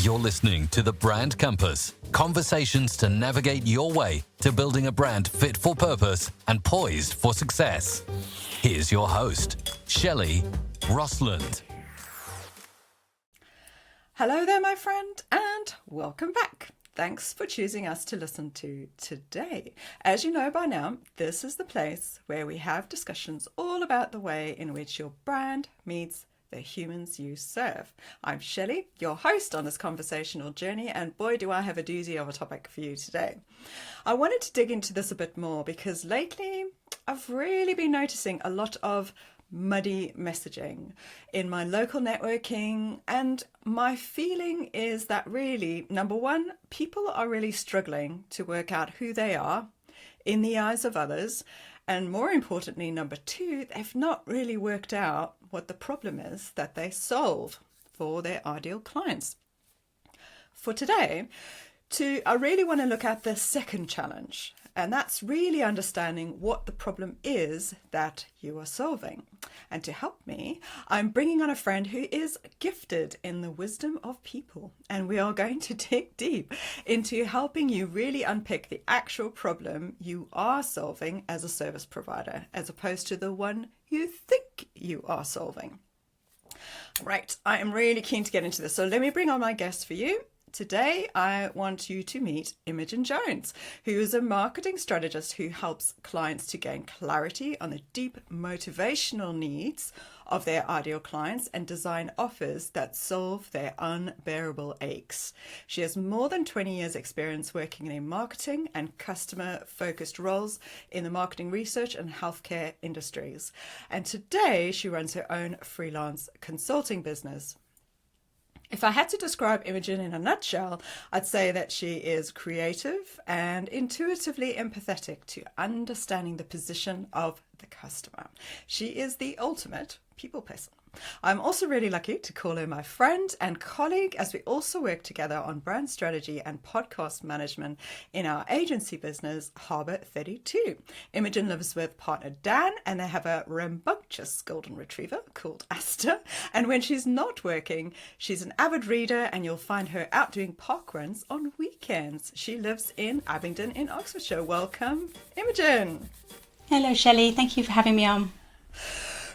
You're listening to The Brand Compass, conversations to navigate your way to building a brand fit for purpose and poised for success. Here's your host, 𝗘𝗣𝗜𝗦. Hello there, my friend, and welcome back. Thanks for choosing us to listen to today. As you know by now, this is the place where we have discussions all about the way in which your brand meets the humans you serve. I'm 𝗘𝗣𝗜𝗦, your host on this conversational journey, and boy do I have a doozy of a topic for you today. I wanted to dig into this a bit more because lately I've really been noticing a lot of muddy messaging in my local networking, and my feeling is that really, number one, people are really struggling to work out who they are in the eyes of others, and more importantly, number two, they've not really worked out what the problem is that they solve for their ideal clients. For today, I really want to look at the second challenge, and that's really understanding what the problem is that you are solving. And to help me, I'm bringing on a friend who is gifted in the wisdom of people, and we are going to dig deep into helping you really unpick the actual problem you are solving as a service provider, as opposed to the one you think you are solving. Right, I am really keen to get into this, so let me bring on my guest for you. Today, I want you to meet Imogen Jones, who is a marketing strategist who helps clients to gain clarity on the deep motivational needs of their ideal clients and design offers that solve their unbearable aches. She has more than 20 years experience working in marketing and customer-focused roles in the marketing research and healthcare industries. And today, she runs her own freelance consulting business. If I had to describe Imogen in a nutshell, I'd say that she is creative and intuitively empathetic to understanding the position of the customer. She is the ultimate people person. I'm also really lucky to call her my friend and colleague as we also work together on brand strategy and podcast management in our agency business, 𝗘𝗣𝗜𝗦𝗢𝗘. Imogen lives with partner Dan, and they have a rambunctious golden retriever called Asta. And when she's not working, she's an avid reader, and you'll find her out doing park runs on weekends. She lives in Abingdon in Oxfordshire. Welcome, Imogen. Hello, 𝗘𝗣𝗜𝗦. Thank you for having me on.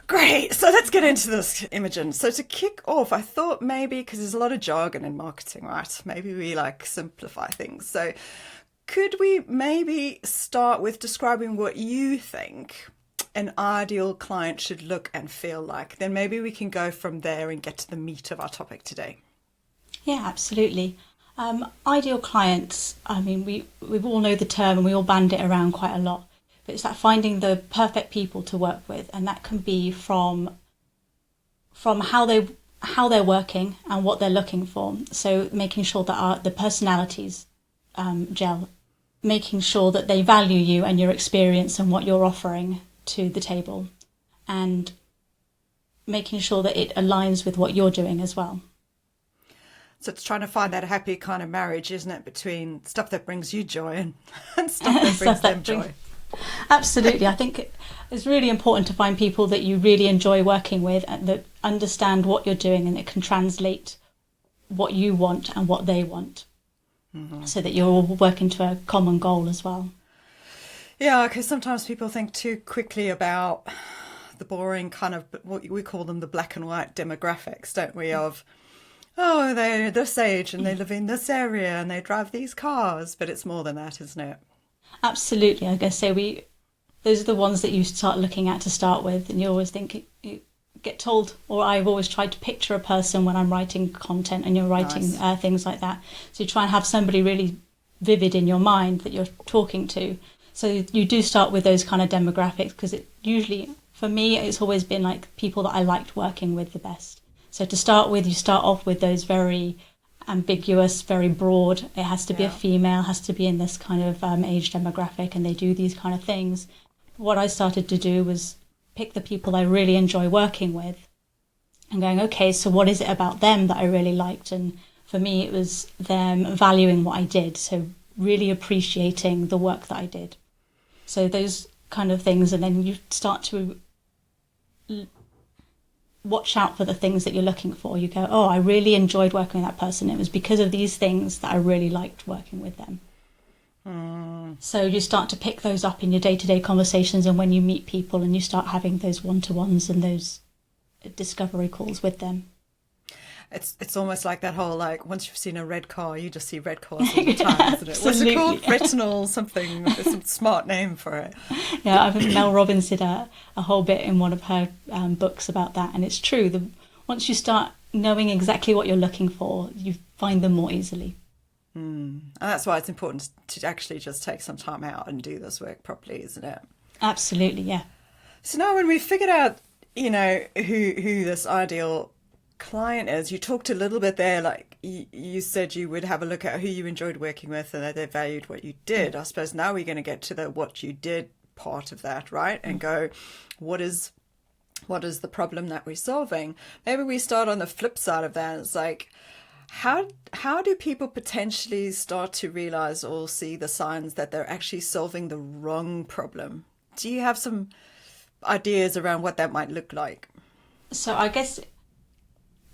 Great. So let's get into this, Imogen. So to kick off, I thought maybe, because there's a lot of jargon in marketing, right? Maybe we simplify things. So could we maybe start with describing what you think an ideal client should look and feel like? Then maybe we can go from there and get to the meat of our topic today. Yeah, absolutely. Ideal clients, I mean, we all know the term and we all band it around quite a lot. But it's like finding the perfect people to work with, and that can be from how they're working and what they're looking for. So making sure that the personalities gel, making sure that they value you and your experience and what you're offering to the table, and making sure that it aligns with what you're doing as well. So it's trying to find that happy kind of marriage, isn't it, between stuff that brings you joy and stuff that brings them joy. Absolutely. I think it's really important to find people that you really enjoy working with and that understand what you're doing and that can translate what you want and what they want, so that you're all working to a common goal as well. Yeah, because sometimes people think too quickly about the boring kind of, what we call them the black and white demographics, don't we, of, oh, they're this age and they live in this area and they drive these cars, but it's more than that, isn't it? Absolutely. I guess those are the ones that you start looking at to start with, and you always think, you get told, or I've always tried to picture a person when I'm writing content and you're writing nice. Things like that. So you try and have somebody really vivid in your mind that you're talking to. So you do start with those kind of demographics, because it usually, for me, it's always been like people that I liked working with the best. So to start with, you start off with those very ambiguous, very broad. It has to be a female, has to be in this kind of age demographic, and they do these kind of things. What I started to do was pick the people I really enjoy working with and going, okay, so what is it about them that I really liked? And for me, it was them valuing what I did, so really appreciating the work that I did. So those kind of things, and then you start to watch out for the things that you're looking for. You go, oh, I really enjoyed working with that person. It was because of these things that I really liked working with them. So you start to pick those up in your day-to-day conversations, and when you meet people and you start having those one-to-ones and those discovery calls with them. It's almost like that whole, like, once you've seen a red car, you just see red cars all the time, isn't it? What's it called? Retinal something. There's some smart name for it. Yeah, I think Mel Robbins did a whole bit in one of her books about that, and it's true. Once you start knowing exactly what you're looking for, you find them more easily. And that's why it's important to actually just take some time out and do this work properly, isn't it? Absolutely, yeah. So now when we figured out, you know, who this ideal client is, you talked a little bit there, like you said you would have a look at who you enjoyed working with and that they valued what you did. I suppose now we're going to get to the what you did part of that, right? And go, what is the problem that we're solving? Maybe we start on the flip side of that. It's like, how do people potentially start to realize or see the signs that they're actually solving the wrong problem? Do you have some ideas around what that might look like? So I guess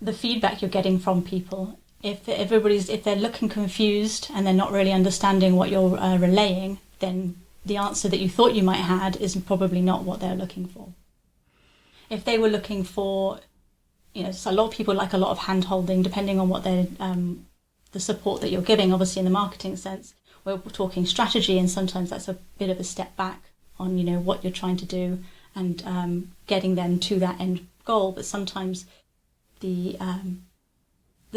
the feedback you're getting from people, if they're looking confused and they're not really understanding what you're relaying, then the answer that you thought you might had is probably not what they're looking for. If they were looking for, you know, so a lot of people like a lot of hand holding, depending on what they're the support that you're giving. Obviously, in the marketing sense, we're talking strategy, and sometimes that's a bit of a step back on, you know, what you're trying to do and getting them to that end goal. But sometimes the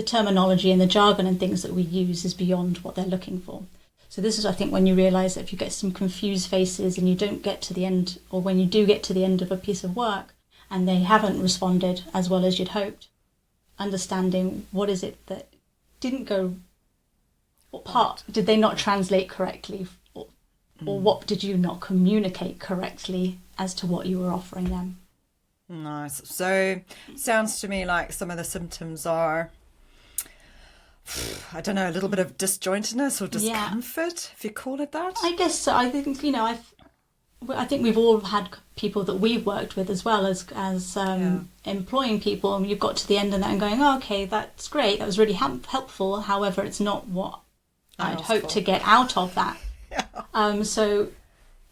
terminology and the jargon and things that we use is beyond what they're looking for. So this is, I think, when you realise that if you get some confused faces and you don't get to the end, or when you do get to the end of a piece of work and they haven't responded as well as you'd hoped, understanding what is it that didn't go, what part did they not translate correctly, or what did you not communicate correctly as to what you were offering them. Nice. So sounds to me like some of the symptoms are, I don't know, a little bit of disjointedness or discomfort, if you call it that. I guess so. I think, you know, I think we've all had people that we've worked with as well as employing people, and you've got to the end of that and going, oh, okay, that's great, that was really helpful. However, it's not what I'd hoped to get out of that. Yeah. So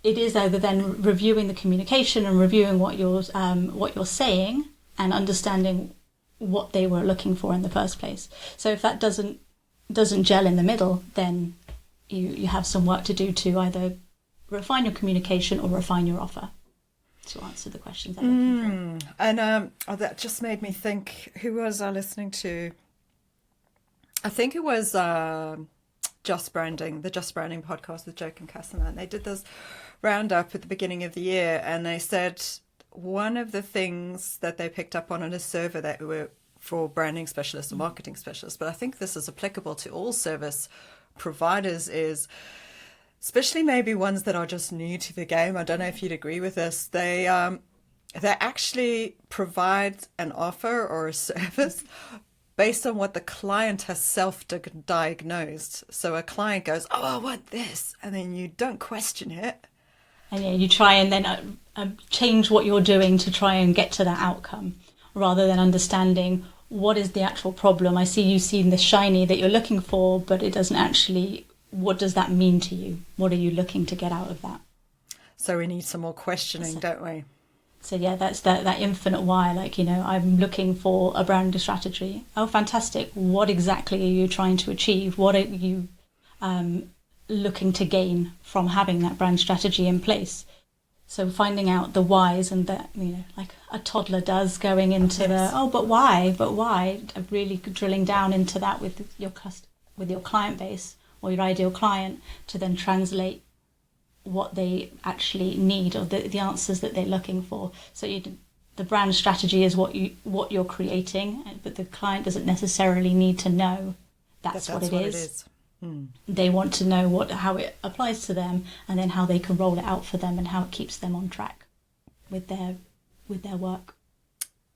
it is either then reviewing the communication and reviewing what you're saying and understanding what they were looking for in the first place. So if that doesn't gel in the middle, then you have some work to do to either refine your communication or refine your offer to answer the questions they're looking for. And that just made me think, who was I listening to? I think it was Just Branding, the Just Branding podcast with 𝗘𝗣𝗜𝗦 and 𝗘𝗣𝗜𝗏. They did this roundup at the beginning of the year, and they said one of the things that they picked up on a survey that were for branding specialists or marketing specialists, but I think this is applicable to all service providers, is especially maybe ones that are just new to the game. I don't know if you'd agree with this. They actually provide an offer or a service based on what the client has self-diagnosed. So a client goes, oh, I want this, and then you don't question it. And you try and then change what you're doing to try and get to that outcome, rather than understanding what is the actual problem. I see you seeing the shiny that you're looking for, but it doesn't actually, what does that mean to you? What are you looking to get out of that? So we need some more questioning, don't we? So yeah, that's that infinite why. Like, you know, I'm looking for a brand strategy. Oh, fantastic. What exactly are you trying to achieve? What are you looking to gain from having that brand strategy in place? So finding out the whys, and that, you know, like a toddler does, going into but why, really drilling down into that with your client base or your ideal client, to then translate what they actually need, or the answers that they're looking for. So the brand strategy is what you're creating, but the client doesn't necessarily need to know that's what it is. They want to know how it applies to them, and then how they can roll it out for them, and how it keeps them on track with their work.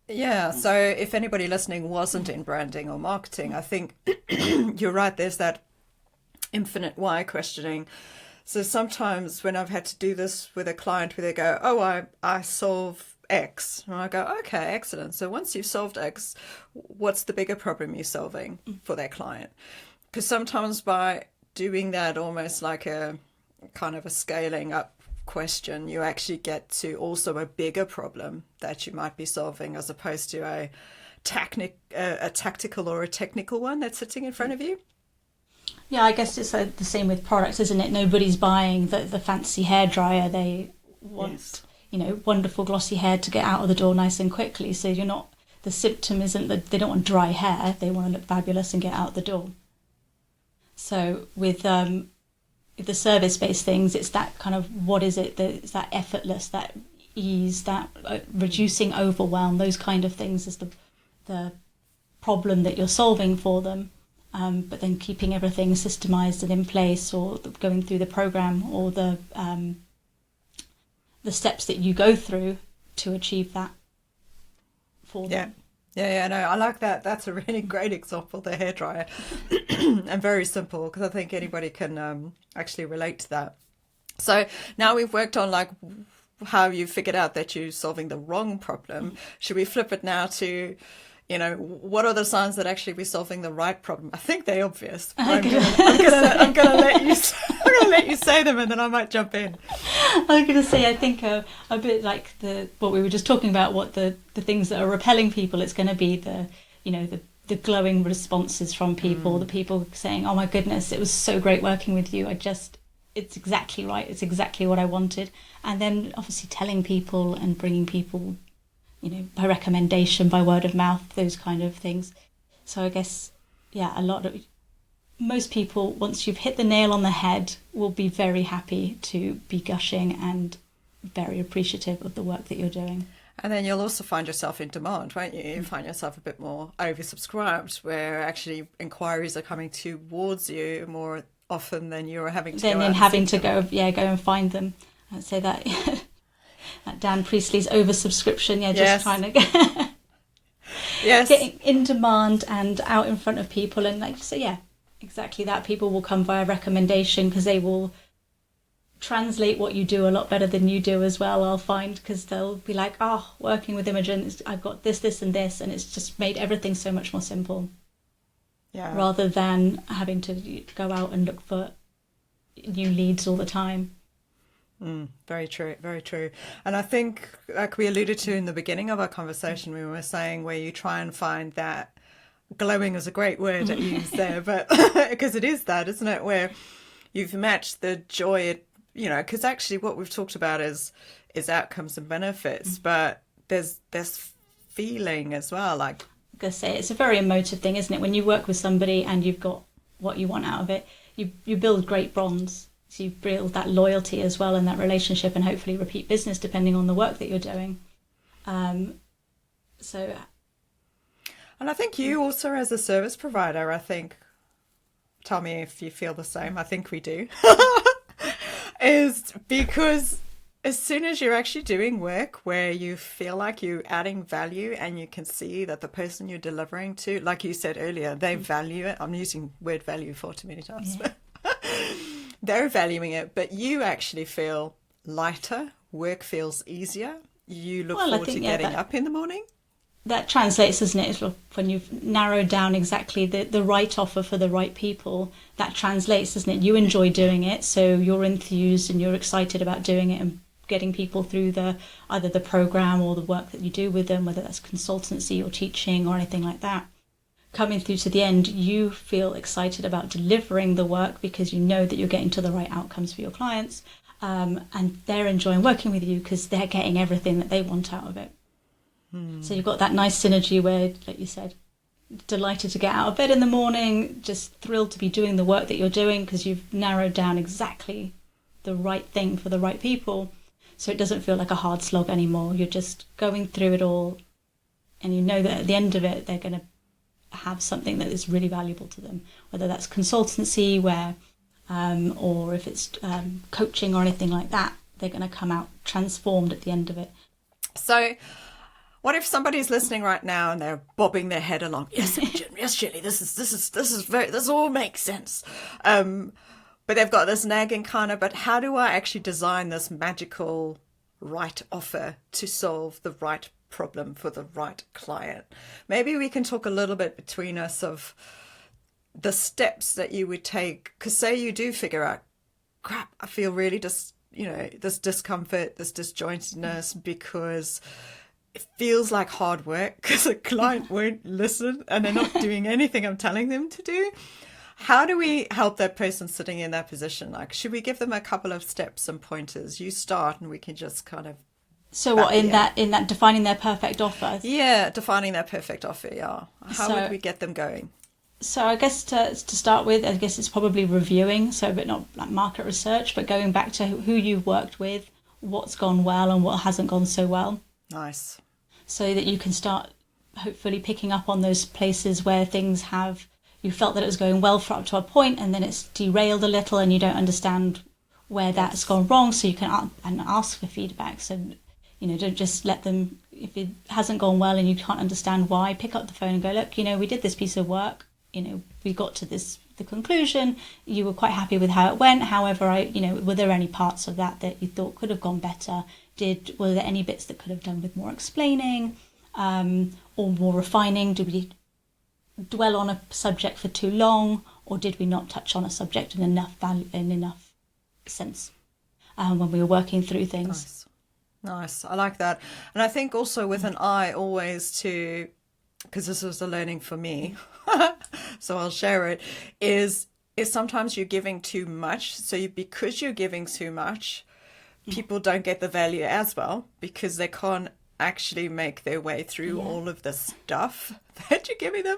Yeah, so if anybody listening wasn't in branding or marketing, I think you're right, there's that infinite why questioning. So sometimes when I've had to do this with a client where they go, oh, I solve X. And I go, okay, excellent. So once you've solved X, what's the bigger problem you're solving for their client? Because sometimes by doing that almost like a kind of a scaling up question, you actually get to also a bigger problem that you might be solving as opposed to a tactical or a technical one that's sitting in front of you. Yeah, I guess it's the same with products, isn't it? Nobody's buying the fancy hairdryer. They want, wonderful glossy hair to get out of the door nice and quickly. So the symptom isn't that they don't want dry hair. They want to look fabulous and get out the door. So with the service-based things, it's that kind of, what is it? It's that effortless, that ease, that reducing overwhelm, those kind of things is the problem that you're solving for them. But then keeping everything systemized and in place, or going through the program, or the steps that you go through to achieve that for them. Yeah, no, I like that. That's a really great example, the hairdryer, and very simple, because I think anybody can actually relate to that. So now we've worked on like how you figured out that you're solving the wrong problem. Should we flip it now to, what are the signs that actually we're solving the right problem? I think they're obvious. I'm gonna let you say them, and then I might jump in. I was going to say, I think a bit like what we were just talking about, what the things that are repelling people, it's going to be the glowing responses from people, the people saying, "Oh my goodness, it was so great working with you. It's exactly right. It's exactly what I wanted." And then obviously telling people and bringing people, by recommendation, by word of mouth, those kind of things. So I guess, most people, once you've hit the nail on the head, will be very happy to be gushing and very appreciative of the work that you're doing. And then you'll also find yourself in demand, won't you? You find yourself a bit more oversubscribed, where actually inquiries are coming towards you more often than you're having to go out. Then having to go and find them. I'd say that that Dan Priestley's oversubscription, trying to get in demand and out in front of people, and exactly that. People will come via recommendation because they will translate what you do a lot better than you do as well, I'll find, because they'll be like, working with Imogen, I've got this and this, and it's just made everything so much more simple. Yeah. Rather than having to go out and look for new leads all the time. Very true, very true. And I think, like we alluded to in the beginning of our conversation, we were saying where you try and find that, glowing is a great word to use there, but because it is that, isn't it? Where you've matched the joy, because actually what we've talked about is outcomes and benefits, but there's feeling as well. Like, I'm going to say, it's a very emotive thing, isn't it? When you work with somebody and you've got what you want out of it, you build great bonds. So you build that loyalty as well in that relationship, and hopefully repeat business depending on the work that you're doing. And I think you also, as a service provider, tell me if you feel the same, I think we do, is because as soon as you're actually doing work where you feel like you're adding value and you can see that the person you're delivering to, like you said earlier, they value it. I'm using word value far too many times. Yeah. They're valuing it, but you actually feel lighter, work feels easier, you look forward to getting up in the morning. That translates, doesn't it? When you've narrowed down exactly the right offer for the right people, that translates, doesn't it? You enjoy doing it, so you're enthused and you're excited about doing it and getting people through either the program or the work that you do with them, whether that's consultancy or teaching or anything like that. Coming through to the end, you feel excited about delivering the work because you know that you're getting to the right outcomes for your clients, and they're enjoying working with you because they're getting everything that they want out of it. So you've got that nice synergy where, like you said, delighted to get out of bed in the morning, just thrilled to be doing the work that you're doing because you've narrowed down exactly the right thing for the right people. So it doesn't feel like a hard slog anymore. You're just going through it all, and you know that at the end of it, they're going to have something that is really valuable to them, whether that's consultancy, or if it's coaching or anything like that. They're going to come out transformed at the end of it. So what if somebody's listening right now and they're bobbing their head along? Yes, Imogen, yes, Shelley, this all makes sense. But they've got this nagging kind of, but how do I actually design this magical right offer to solve the right problem for the right client. Maybe we can talk a little bit between us of the steps that you would take, because say you do figure out, crap, I feel really this discomfort, this disjointedness, because it feels like hard work because a client won't listen and they're not doing anything I'm telling them to do. How do we help that person sitting in that position? Like, should we give them a couple of steps and pointers? You start and we can just kind of... So what, in that defining their perfect offer? Yeah, defining their perfect offer, yeah. How would we get them going? So I guess to start with, I guess it's probably reviewing, so but not like market research, but going back to who you've worked with, what's gone well and what hasn't gone so well. Nice. So that you can start hopefully picking up on those places where things have, you felt that it was going well for up to a point and then it's derailed a little and you don't understand where that's gone wrong, so you can ask for feedback. So, don't just let them, if it hasn't gone well and you can't understand why, pick up the phone and go, look, we did this piece of work, we got to the conclusion, you were quite happy with how it went, however, were there any parts of that you thought could have gone better? Were there any bits that could have done with more explaining or more refining? Did we dwell on a subject for too long, or did we not touch on a subject in enough sense when we were working through things? Nice. I like that. And I think also with an eye always to, because this was a learning for me, so I'll share it, is sometimes you're giving too much. So because you're giving too much, people don't get the value as well because they can't actually make their way through all of the stuff that you're giving them.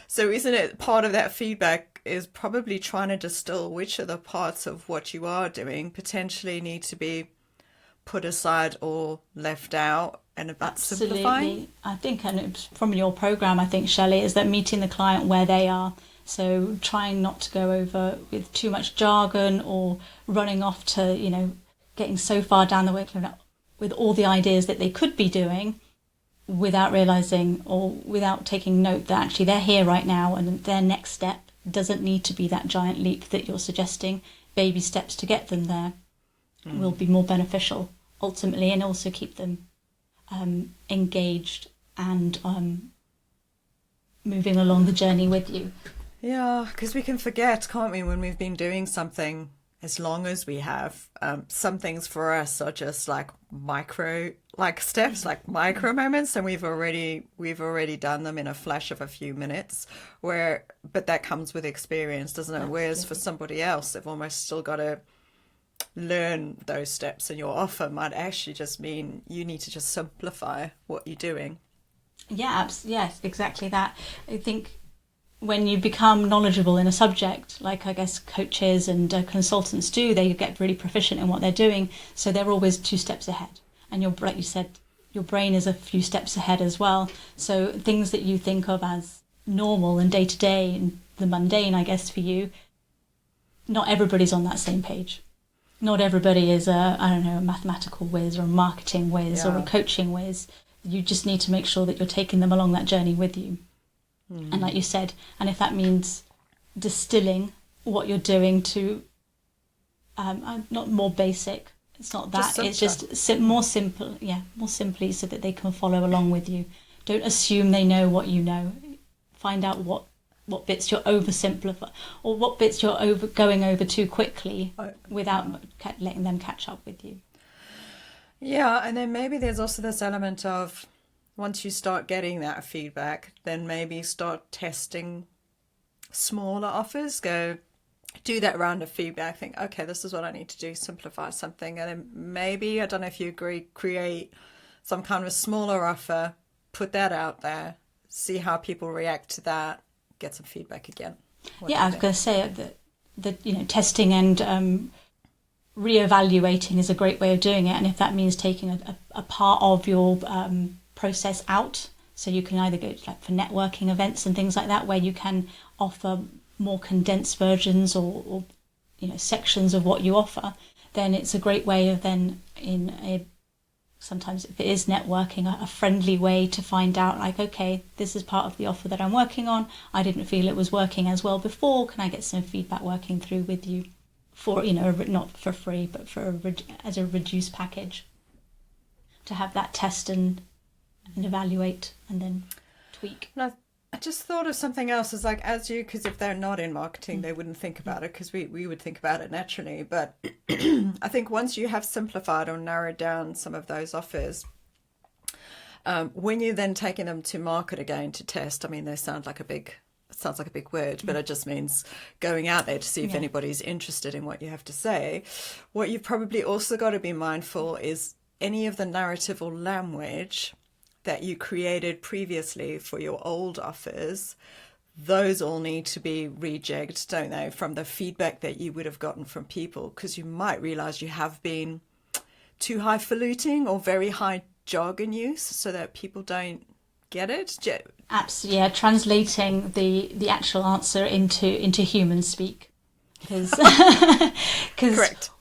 So isn't it part of that feedback is probably trying to distill which of the parts of what you are doing potentially need to be put aside or left out, and about simplifying? I think, and it's from your program, I think, Shelley, is that meeting the client where they are. So trying not to go over with too much jargon or running off to, getting so far down the way with all the ideas that they could be doing without realising or without taking note that actually they're here right now and their next step doesn't need to be that giant leap that you're suggesting. Baby steps to get them there will be more beneficial ultimately, and also keep them engaged and moving along the journey with you. Yeah, because we can forget, can't we, when we've been doing something as long as we have. Some things for us are just like steps, like micro moments, and we've already done them in a flash of a few minutes. But that comes with experience, doesn't it? Absolutely. Whereas for somebody else, they've almost still got to learn those steps, and your offer might actually just mean you need to just simplify what you're doing. Yes, exactly that. I think when you become knowledgeable in a subject, like I guess coaches and consultants do, they get really proficient in what they're doing, so they're always 2 steps ahead. And like you said, your brain is a few steps ahead as well. So things that you think of as normal and day-to-day and the mundane, I guess, for you, not everybody's on that same page. Not everybody is a mathematical whiz or a marketing whiz or a coaching whiz. You just need to make sure that you're taking them along that journey with you. And like you said, and if that means distilling what you're doing to not more basic, it's not that, it's just more simply, so that they can follow along with you. Don't assume they know what you know. Find out what bits you're oversimplifying or what bits you're going over too quickly without letting them catch up with you. Yeah, and then maybe there's also this element of, once you start getting that feedback, then maybe start testing smaller offers. Go do that round of feedback. Think, okay, this is what I need to do, simplify something. And then maybe, I don't know if you agree, create some kind of a smaller offer, put that out there, see how people react to that, get some feedback again. I was going to say that testing and reevaluating is a great way of doing it. And if that means taking a part of your process out, so you can either go for networking events and things like that, where you can offer more condensed versions or sections of what you offer, then it's a great way of then sometimes if it is networking, a friendly way to find out, like, okay, this is part of the offer that I'm working on. I didn't feel it was working as well before. Can I get some feedback working through with you for, not for free, but as a reduced package? to have that test and evaluate and then tweak. And I just thought of something else. Is like, because if they're not in marketing, they wouldn't think about it, because we would think about it naturally. But I think once you have simplified or narrowed down some of those offers, when you're then taking them to market again to test, I mean, they sounds like a big word, but it just means going out there to see if anybody's interested in what you have to say. What you've probably also got to be mindful is any of the narrative or language that you created previously for your old offers, those all need to be rejigged, don't they, from the feedback that you would have gotten from people, because you might realize you have been too highfalutin or very high jargon use so that people don't get it. Absolutely, yeah. Translating the actual answer into human speak, because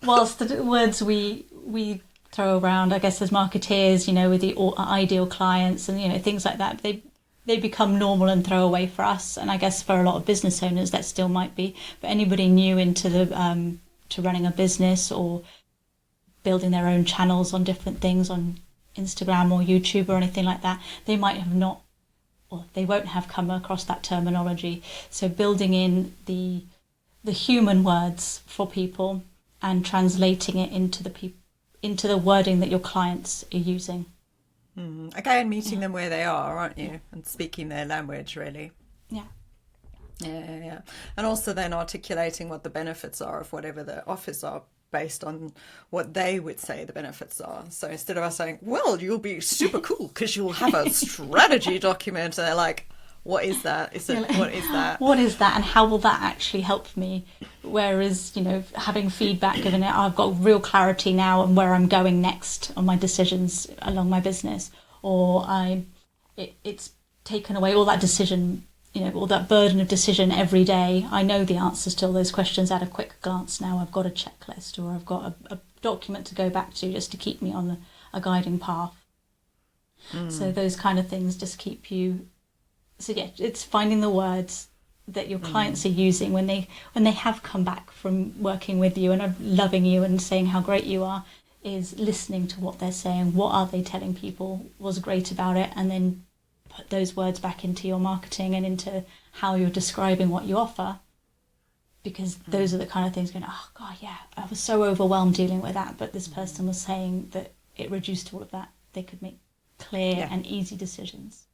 whilst the words we throw around, I guess, as marketeers, with the ideal clients and things like that, they become normal and throwaway for us, and I guess for a lot of business owners that still might be. But anybody new into the to running a business or building their own channels on different things on Instagram or YouTube or anything like that, they might have not, or they won't have come across that terminology. So building in the human words for people and translating it into the wording that your clients are using. Okay, and meeting them where they are, aren't you? And speaking their language, really. Yeah. Yeah. And also then articulating what the benefits are of whatever the offers are, based on what they would say the benefits are. So instead of us saying, well, you'll be super cool because you'll have a strategy document, and they're like, what is that? What is that? What is that, and how will that actually help me? Whereas, having feedback, given it, I've got real clarity now on where I'm going next on my decisions along my business, or it's taken away all that decision, all that burden of decision every day. I know the answers to all those questions at a quick glance now. I've got a checklist, or I've got a document to go back to just to keep me on a guiding path. So those kind of things just keep you. So yeah, it's finding the words that your clients are using when they have come back from working with you and are loving you and saying how great you are, is listening to what they're saying. What are they telling people was great about it? And then put those words back into your marketing and into how you're describing what you offer. Because those are the kind of things going, oh God, yeah, I was so overwhelmed dealing with that, but this person was saying that it reduced all of that. They could make clear and easy decisions.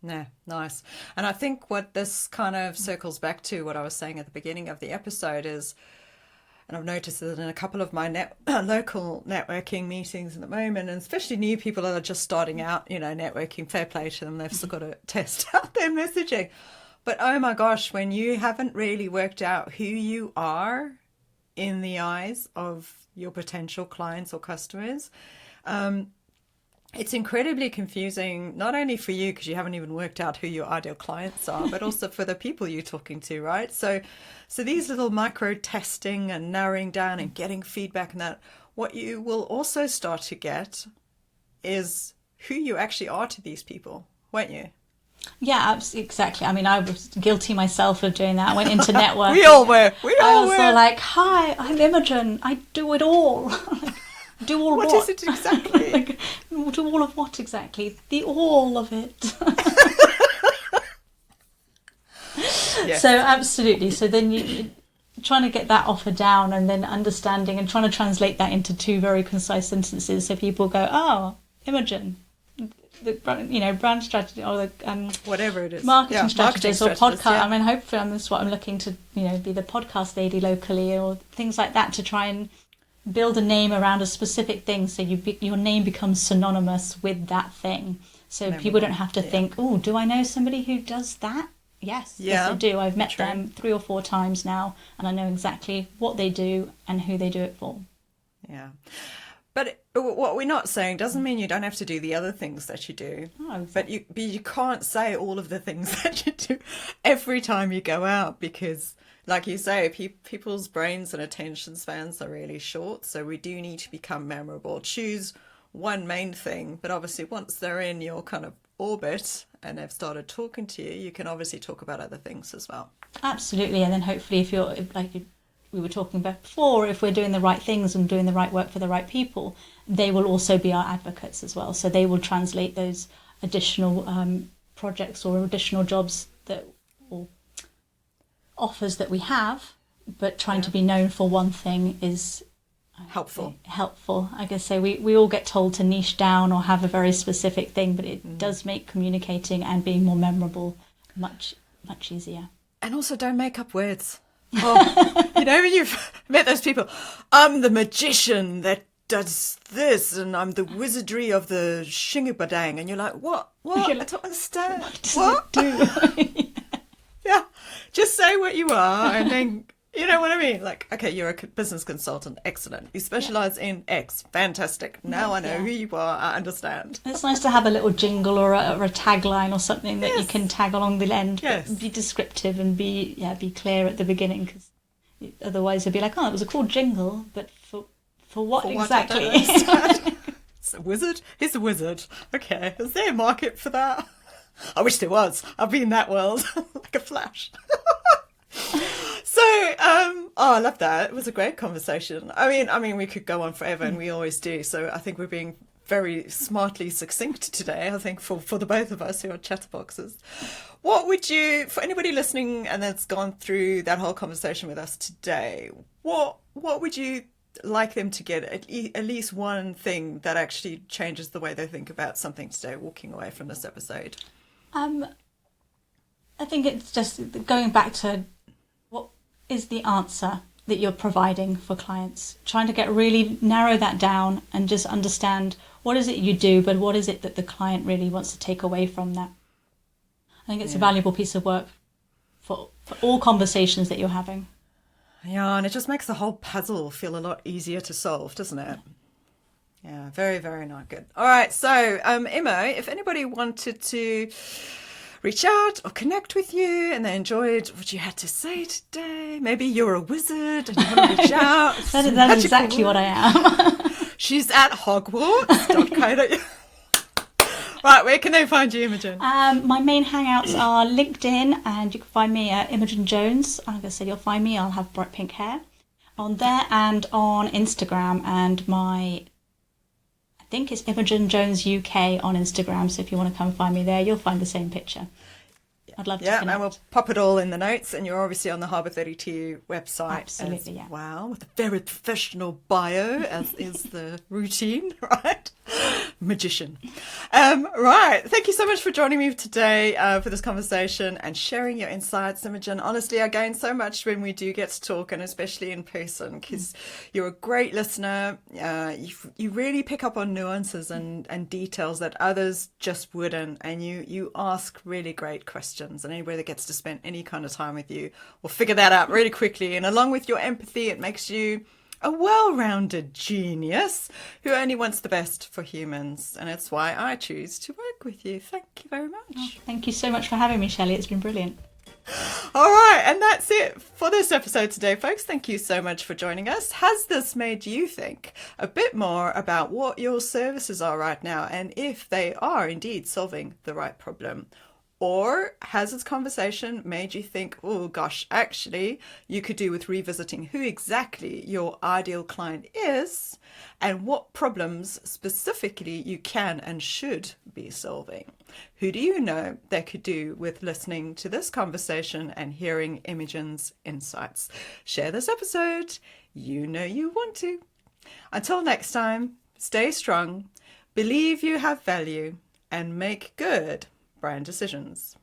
Yeah, nice. And I think what this kind of circles back to what I was saying at the beginning of the episode is, and I've noticed that in a couple of my local networking meetings at the moment, and especially new people that are just starting out, networking, fair play to them, they've still got to test out their messaging. But oh my gosh, when you haven't really worked out who you are in the eyes of your potential clients or customers, it's incredibly confusing, not only for you because you haven't even worked out who your ideal clients are, but also for the people you're talking to, right? So these little micro testing and narrowing down and getting feedback and that, what you will also start to get is who you actually are to these people, won't you? Yeah, exactly. I mean, I was guilty myself of doing that. I went into networking. We all were. I was like, hi, I'm Imogen. I do it all. Do all what? What is it exactly? Do all of what exactly? The all of it. Yes. So absolutely. So then you're trying to get that offer down and then understanding and trying to translate that into two very concise sentences so people go, oh, Imogen, brand strategy or the whatever it is, marketing strategist or podcast. Yeah. I mean, hopefully that's what I'm looking to, be the podcast lady locally or things like that, to try and build a name around a specific thing, so your name becomes synonymous with that thing. So people don't have to think, oh, do I know somebody who does that? Yes, yes, I do. I've met them 3 or 4 times now, and I know exactly what they do and who they do it for. Yeah. But what we're not saying doesn't mean you don't have to do the other things that you do. Oh, exactly. But you can't say all of the things that you do every time you go out, because, like you say, people's brains and attention spans are really short. So we do need to become memorable. Choose one main thing, but obviously once they're in your kind of orbit and they've started talking to you, you can obviously talk about other things as well. Absolutely. And then hopefully if you're we were talking about before, if we're doing the right things and doing the right work for the right people, they will also be our advocates as well. So they will translate those additional projects or additional jobs or offers that we have, but trying to be known for one thing is helpful. I guess so. We all get told to niche down or have a very specific thing, but it does make communicating and being more memorable much easier. And also, don't make up words. Oh, when you've met those people, I'm the magician that does this, and I'm the wizardry of the 𝗧𝗛𝗜𝗦𝗢𝗚, and you're like, what? I don't understand. What do? Yeah, just say what you are, and then, you know what I mean? Like, okay, you're a business consultant, excellent. You specialize in X, fantastic. Now I know who you are, I understand. It's nice to have a little jingle or a tagline or something that you can tag along the end. Yes. But be descriptive and be clear at the beginning, because otherwise you'll be like, oh, it was a cool jingle, but for what exactly? It's a wizard? He's a wizard. Okay, is there a market for that? I wish there was. I'll be in that world like a flash. So, I love that. It was a great conversation. I mean, we could go on forever, and we always do. So I think we're being very smartly succinct today, I think, for the both of us who are chatterboxes. What would you, for anybody listening and that's gone through that whole conversation with us today, what would you like them to get, at least one thing that actually changes the way they think about something today, walking away from this episode? I think it's just going back to what is the answer that you're providing for clients, trying to really narrow that down and just understand what is it you do, but what is it that the client really wants to take away from that. I think it's a valuable piece of work for all conversations that you're having. Yeah, and it just makes the whole puzzle feel a lot easier to solve, doesn't it? Yeah, very, very not good. All right, so Imo, if anybody wanted to reach out or connect with you and they enjoyed what you had to say today, maybe you're a wizard and you want to reach out. That is exactly what I am. She's at 𝗧𝗛𝗜𝗦𝗢𝗘𝗟𝗟. Right, where can they find you, Imogen? My main hangouts are LinkedIn, and you can find me at Imogen Jones. I'm going to say you'll find me. I'll have bright pink hair on there, and on Instagram, and I think it's Imogen Jones UK on Instagram. So if you want to come find me there, you'll find the same picture. I'd love to connect. And we'll pop it all in the notes, and you're obviously on the Harbour 32 website. Absolutely, as well, with a very professional bio, as is the routine, right? Magician. Right, thank you so much for joining me today for this conversation and sharing your insights, Imogen. Honestly, I gain so much when we do get to talk, and especially in person, because you're a great listener. You really pick up on nuances and details that others just wouldn't, and you ask really great questions. And anybody that gets to spend any kind of time with you will figure that out really quickly. And along with your empathy, it makes you a well-rounded genius who only wants the best for humans. And it's why I choose to work with you. Thank you very much. Oh, thank you so much for having me, Shelley. It's been brilliant. All right, and that's it for this episode today, folks. Thank you so much for joining us. Has this made you think a bit more about what your services are right now and if they are indeed solving the right problem? Or has this conversation made you think, oh gosh, actually, you could do with revisiting who exactly your ideal client is and what problems specifically you can and should be solving? Who do you know that could do with listening to this conversation and hearing Imogen's insights? Share this episode. You know you want to. Until next time, stay strong, believe you have value, and make good brand decisions.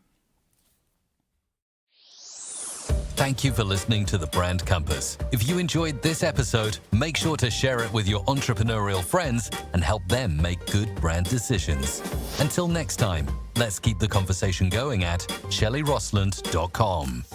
Thank you for listening to The Brand Compass. If you enjoyed this episode, make sure to share it with your entrepreneurial friends and help them make good brand decisions. Until next time, let's keep the conversation going at 𝗘𝗣𝗜𝗦𝗢𝗡.com.